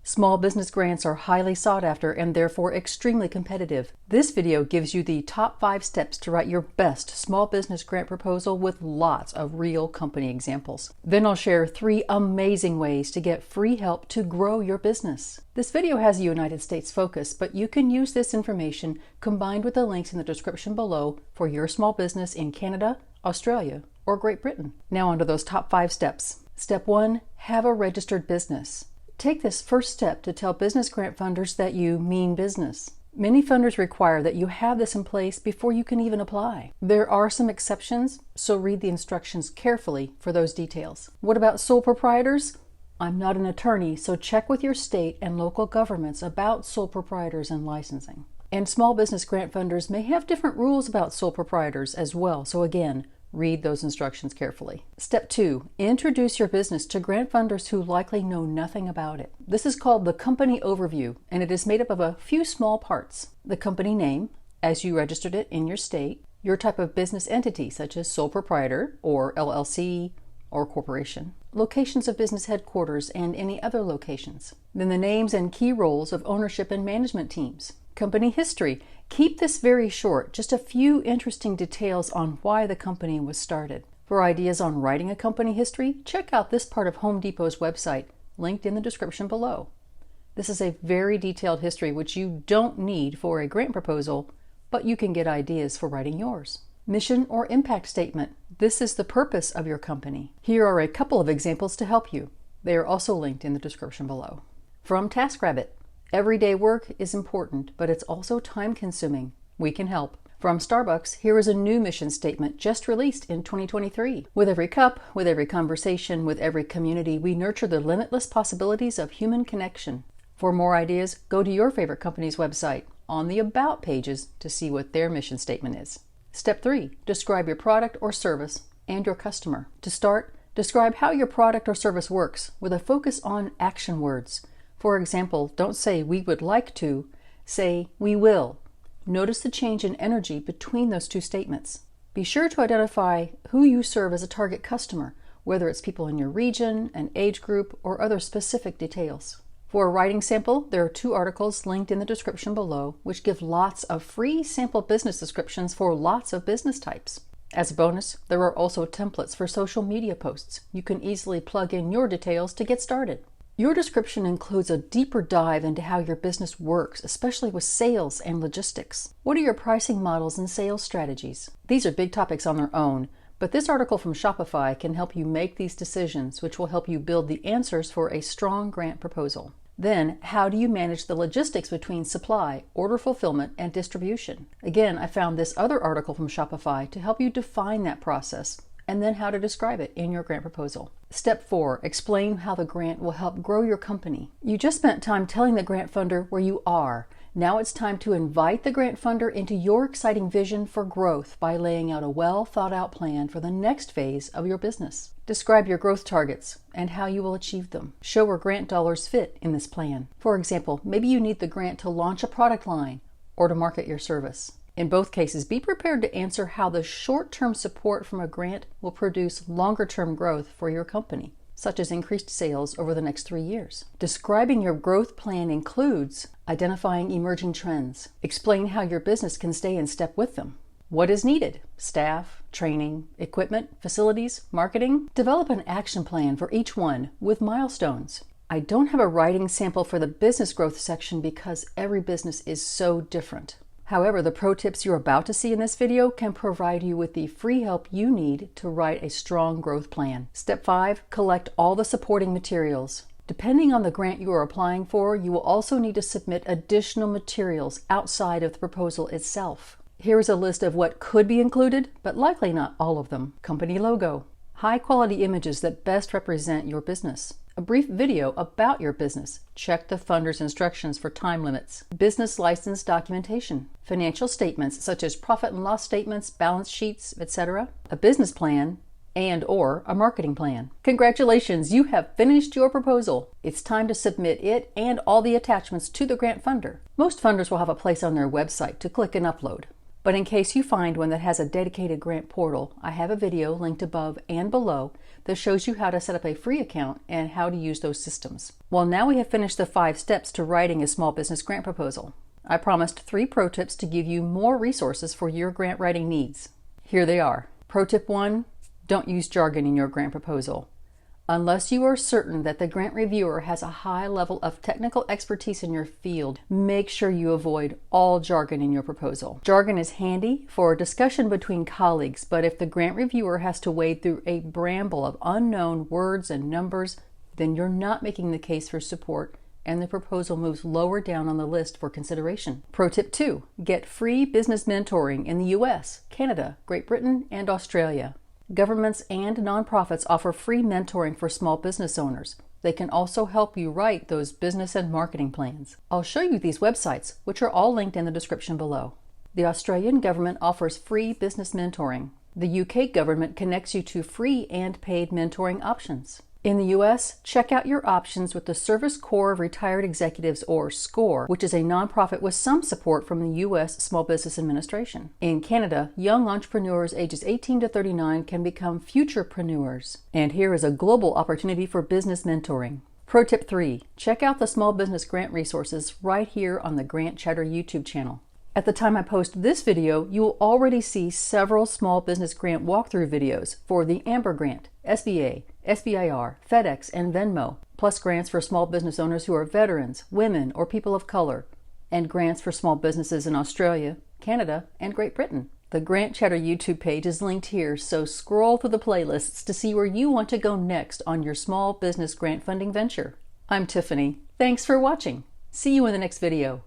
Small business grants are highly sought after and therefore extremely competitive. This video gives you the top 5 steps to write your best small business grant proposal with lots of real company examples. Then I'll share 3 amazing ways to get free help to grow your business. This video has a United States focus, but you can use this information combined with the links in the description below for your small business in Canada, Australia, or Great Britain. Now onto those top 5 steps. Step 1, have a registered business. Take this first step to tell business grant funders that you mean business. Many funders require that you have this in place before you can even apply. There are some exceptions, so read the instructions carefully for those details. What about sole proprietors? I'm not an attorney, so check with your state and local governments about sole proprietors and licensing. And small business grant funders may have different rules about sole proprietors as well, so again, read those instructions carefully. Step 2, introduce your business to grant funders who likely know nothing about it. This is called the company overview, and it is made up of a few small parts. The company name, as you registered it in your state, your type of business entity, such as sole proprietor or LLC or corporation, locations of business headquarters and any other locations. Then the names and key roles of ownership and management teams. Company history. Keep this very short, just a few interesting details on why the company was started. For ideas on writing a company history, check out this part of Home Depot's website, linked in the description below. This is a very detailed history which you don't need for a grant proposal, but you can get ideas for writing yours. Mission or impact statement. This is the purpose of your company. Here are a couple of examples to help you. They are also linked in the description below. From TaskRabbit. Everyday work is important, but it's also time-consuming. We can help. From Starbucks, here is a new mission statement just released in 2023. With every cup, with every conversation, with every community, we nurture the limitless possibilities of human connection. For more ideas, go to your favorite company's website on the About pages to see what their mission statement is. Step 3, describe your product or service and your customer. To start, describe how your product or service works with a focus on action words. For example, don't say "we would like to," say "we will." Notice the change in energy between those two statements. Be sure to identify who you serve as a target customer, whether it's people in your region, an age group, or other specific details. For a writing sample, there are 2 articles linked in the description below, which give lots of free sample business descriptions for lots of business types. As a bonus, there are also templates for social media posts. You can easily plug in your details to get started. Your description includes a deeper dive into how your business works, especially with sales and logistics. What are your pricing models and sales strategies? These are big topics on their own, but this article from Shopify can help you make these decisions, which will help you build the answers for a strong grant proposal. Then, how do you manage the logistics between supply, order fulfillment, and distribution? Again, I found this other article from Shopify to help you define that process, and then how to describe it in your grant proposal. Step 4, explain how the grant will help grow your company. You just spent time telling the grant funder where you are. Now it's time to invite the grant funder into your exciting vision for growth by laying out a well thought out plan for the next phase of your business. Describe your growth targets and how you will achieve them. Show where grant dollars fit in this plan. For example, maybe you need the grant to launch a product line or to market your service. In both cases, be prepared to answer how the short-term support from a grant will produce longer-term growth for your company, such as increased sales over the next 3 years. Describing your growth plan includes identifying emerging trends. Explain how your business can stay in step with them. What is needed? Staff, training, equipment, facilities, marketing? Develop an action plan for each one with milestones. I don't have a writing sample for the business growth section because every business is so different. However, the pro tips you're about to see in this video can provide you with the free help you need to write a strong growth plan. Step 5, collect all the supporting materials. Depending on the grant you are applying for, you will also need to submit additional materials outside of the proposal itself. Here is a list of what could be included, but likely not all of them. Company logo, high-quality images that best represent your business, a brief video about your business. Check the funder's instructions for time limits. Business license documentation. Financial statements such as profit and loss statements, balance sheets, etc. A business plan and/or a marketing plan. Congratulations, you have finished your proposal. It's time to submit it and all the attachments to the grant funder. Most funders will have a place on their website to click and upload. But in case you find one that has a dedicated grant portal, I have a video linked above and below that shows you how to set up a free account and how to use those systems. Well, now we have finished the 5 steps to writing a small business grant proposal. I promised 3 pro tips to give you more resources for your grant writing needs. Here they are. Pro tip 1, don't use jargon in your grant proposal. Unless you are certain that the grant reviewer has a high level of technical expertise in your field, make sure you avoid all jargon in your proposal. Jargon is handy for a discussion between colleagues, but if the grant reviewer has to wade through a bramble of unknown words and numbers, then you're not making the case for support and the proposal moves lower down on the list for consideration. Pro tip 2, get free business mentoring in the US, Canada, Great Britain, and Australia. Governments and nonprofits offer free mentoring for small business owners. They can also help you write those business and marketing plans. I'll show you these websites, which are all linked in the description below. The Australian government offers free business mentoring. The UK government connects you to free and paid mentoring options. In the US, check out your options with the Service Corps of Retired Executives, or SCORE, which is a nonprofit with some support from the US Small Business Administration. In Canada, young entrepreneurs ages 18 to 39 can become futurepreneurs. And here is a global opportunity for business mentoring. Pro tip 3, check out the small business grant resources right here on the Grant Chatter YouTube channel. At the time I post this video, you will already see several small business grant walkthrough videos for the Amber Grant, SBA, SBIR, FedEx, and Venmo, plus grants for small business owners who are veterans, women, or people of color, and grants for small businesses in Australia, Canada, and Great Britain. The Grant Chatter YouTube page is linked here, so scroll through the playlists to see where you want to go next on your small business grant funding venture. I'm Tiffany. Thanks for watching. See you in the next video.